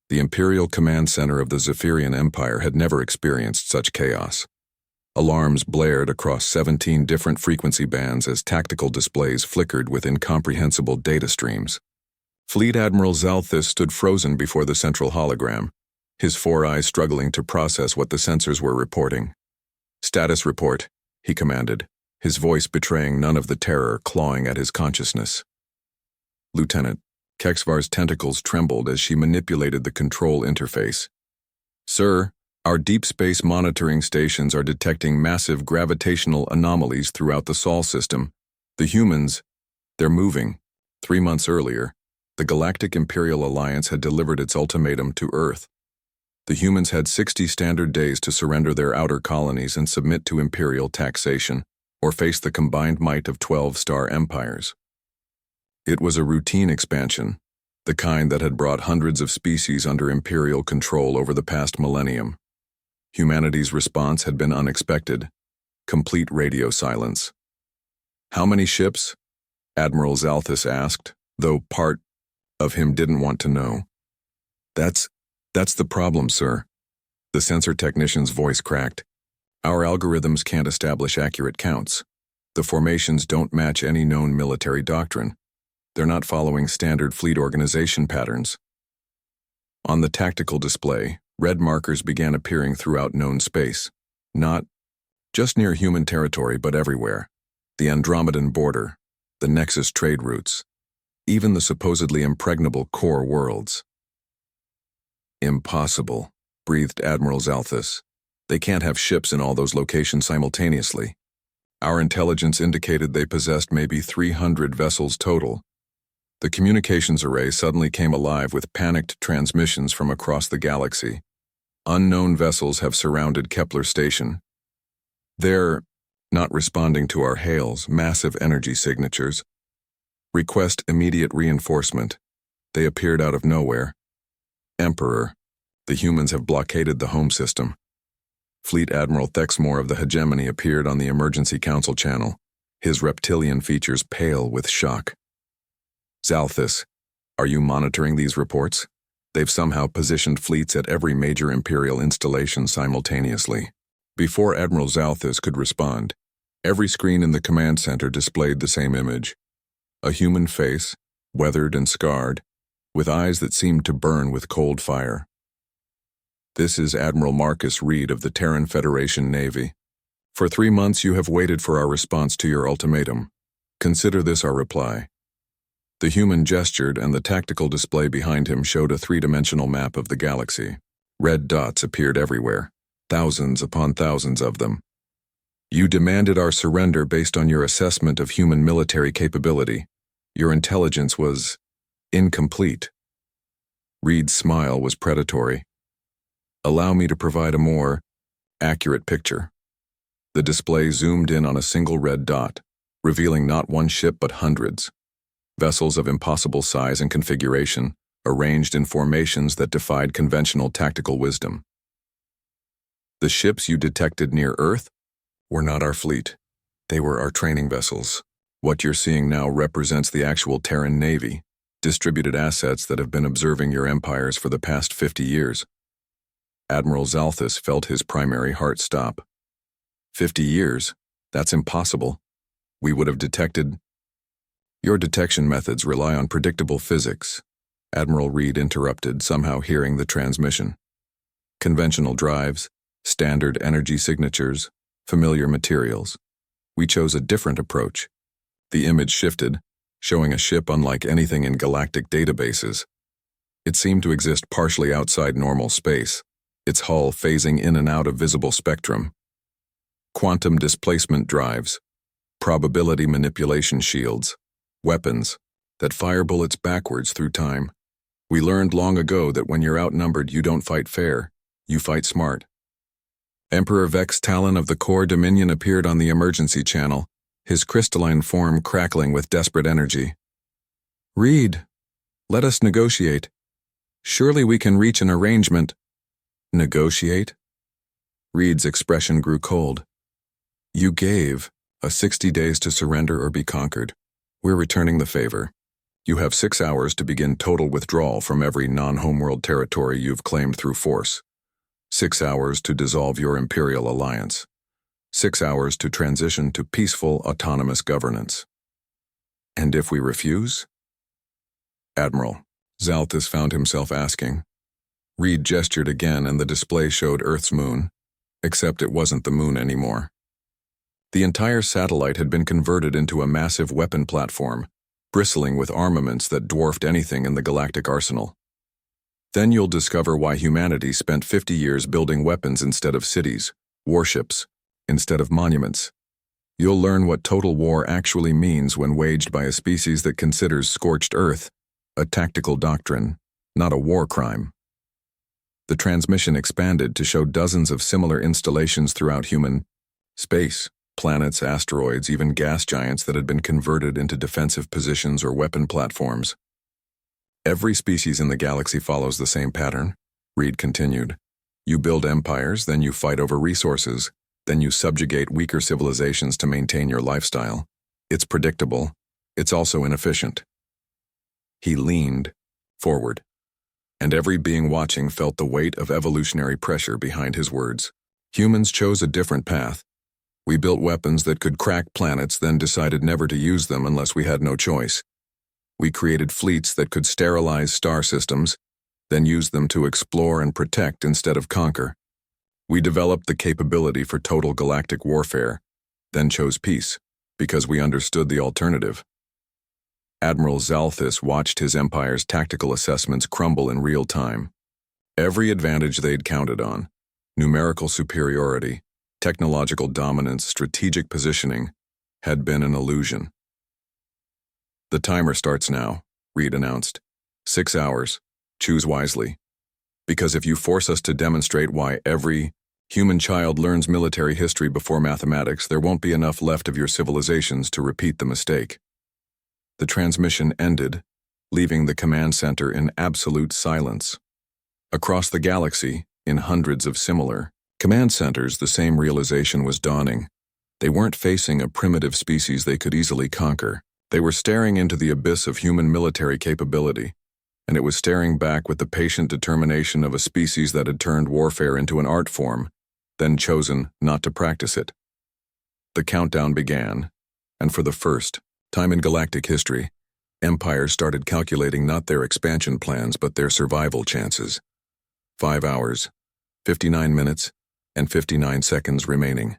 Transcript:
The Imperial Command Center of the Zephyrian Empire had never experienced such chaos. Alarms blared across 17 different frequency bands as tactical displays flickered with incomprehensible data streams. Fleet Admiral Zalthus stood frozen before the central hologram, his four eyes struggling to process what the sensors were reporting. "Status report," he commanded, his voice betraying none of the terror clawing at his consciousness. "Lieutenant," Kexvar's tentacles trembled as she manipulated the control interface. "Sir, our deep space monitoring stations are detecting massive gravitational anomalies throughout the Sol system. The humans, they're moving." 3 months earlier, the Galactic Imperial Alliance had delivered its ultimatum to Earth. The humans had 60 standard days to surrender their outer colonies and submit to Imperial taxation, or face the combined might of 12-star empires. It was a routine expansion, the kind that had brought hundreds of species under Imperial control over the past millennium. Humanity's response had been unexpected: complete radio silence. "How many ships?" Admiral Zalthus asked, though part of him didn't want to know. That's the problem, sir." The sensor technician's voice cracked. "Our algorithms can't establish accurate counts. The formations don't match any known military doctrine. They're not following standard fleet organization patterns." On the tactical display, red markers began appearing throughout known space, not just near human territory but everywhere. The Andromedan border, the Nexus trade routes, even the supposedly impregnable core worlds. "Impossible," breathed Admiral Zalthus. "They can't have ships in all those locations simultaneously. Our intelligence indicated they possessed maybe 300 vessels total." The communications array suddenly came alive with panicked transmissions from across the galaxy. "Unknown vessels have surrounded Kepler Station. They're not responding to our hails, massive energy signatures. Request immediate reinforcement." They appeared out of nowhere. "Emperor, the humans have blockaded the home system." Fleet Admiral Thexmore of the Hegemony appeared on the Emergency Council channel, his reptilian features pale with shock. "Zalthus, are you monitoring these reports? They've somehow positioned fleets at every major Imperial installation simultaneously." Before Admiral Zalthus could respond, every screen in the command center displayed the same image: a human face, weathered and scarred, with eyes that seemed to burn with cold fire. "This is Admiral Marcus Reed of the Terran Federation Navy. For 3 months you have waited for our response to your ultimatum. Consider this our reply." The human gestured, and the tactical display behind him showed a three-dimensional map of the galaxy. Red dots appeared everywhere, thousands upon thousands of them. "You demanded our surrender based on your assessment of human military capability. Your intelligence was incomplete." Reed's smile was predatory. "Allow me to provide a more accurate picture." The display zoomed in on a single red dot, revealing not one ship but hundreds. Vessels of impossible size and configuration, arranged in formations that defied conventional tactical wisdom. "The ships you detected near Earth were not our fleet. They were our training vessels. What you're seeing now represents the actual Terran Navy, distributed assets that have been observing your empires for the past 50 years. Admiral Zalthus felt his primary heart stop. 50 years? That's impossible. We would have detected... Your detection methods rely on predictable physics, Admiral Reed interrupted, somehow hearing the transmission. Conventional drives, standard energy signatures, familiar materials. We chose a different approach. The image shifted, showing a ship unlike anything in galactic databases. It seemed to exist partially outside normal space, its hull phasing in and out of visible spectrum. Quantum displacement drives, probability manipulation shields, weapons that fire bullets backwards through time. We learned long ago that when you're outnumbered, you don't fight fair, you fight smart. Emperor Vex Talon of the Core Dominion appeared on the emergency channel, his crystalline form crackling with desperate energy. "Reed, let us negotiate. Surely we can reach an arrangement." "Negotiate?" Reed's expression grew cold. "You gave 60 days to surrender or be conquered. We're returning the favor. You have 6 hours to begin total withdrawal from every non-homeworld territory you've claimed through force. 6 hours to dissolve your Imperial alliance. 6 hours to transition to peaceful, autonomous governance. And if we refuse? Admiral Zalthus found himself asking. Reed gestured again and the display showed Earth's moon, except it wasn't the moon anymore. The entire satellite had been converted into a massive weapon platform, bristling with armaments that dwarfed anything in the galactic arsenal. Then you'll discover why humanity spent 50 years building weapons instead of cities, warships, instead of monuments. You'll learn what total war actually means when waged by a species that considers scorched Earth a tactical doctrine, not a war crime. The transmission expanded to show dozens of similar installations throughout human space, planets, asteroids, even gas giants that had been converted into defensive positions or weapon platforms. Every species in the galaxy follows the same pattern, Reed continued. You build empires, then you fight over resources, then you subjugate weaker civilizations to maintain your lifestyle. It's predictable. It's also inefficient. He leaned forward, and every being watching felt the weight of evolutionary pressure behind his words. Humans chose a different path. We built weapons that could crack planets, then decided never to use them unless we had no choice. We created fleets that could sterilize star systems, then used them to explore and protect instead of conquer. We developed the capability for total galactic warfare, then chose peace, because we understood the alternative. Admiral Zalthus watched his empire's tactical assessments crumble in real time. Every advantage they'd counted on, numerical superiority, technological dominance, strategic positioning, had been an illusion. The timer starts now, Reed announced. 6 hours. Choose wisely. Because if you force us to demonstrate why every human child learns military history before mathematics, there won't be enough left of your civilizations to repeat the mistake. The transmission ended, leaving the command center in absolute silence. Across the galaxy, in hundreds of similar command centers, the same realization was dawning. They weren't facing a primitive species they could easily conquer. They were staring into the abyss of human military capability, and it was staring back with the patient determination of a species that had turned warfare into an art form, then chosen not to practice it. The countdown began, and for the first time in galactic history, empires started calculating not their expansion plans but their survival chances. 5 hours, 59 minutes, and 59 seconds remaining.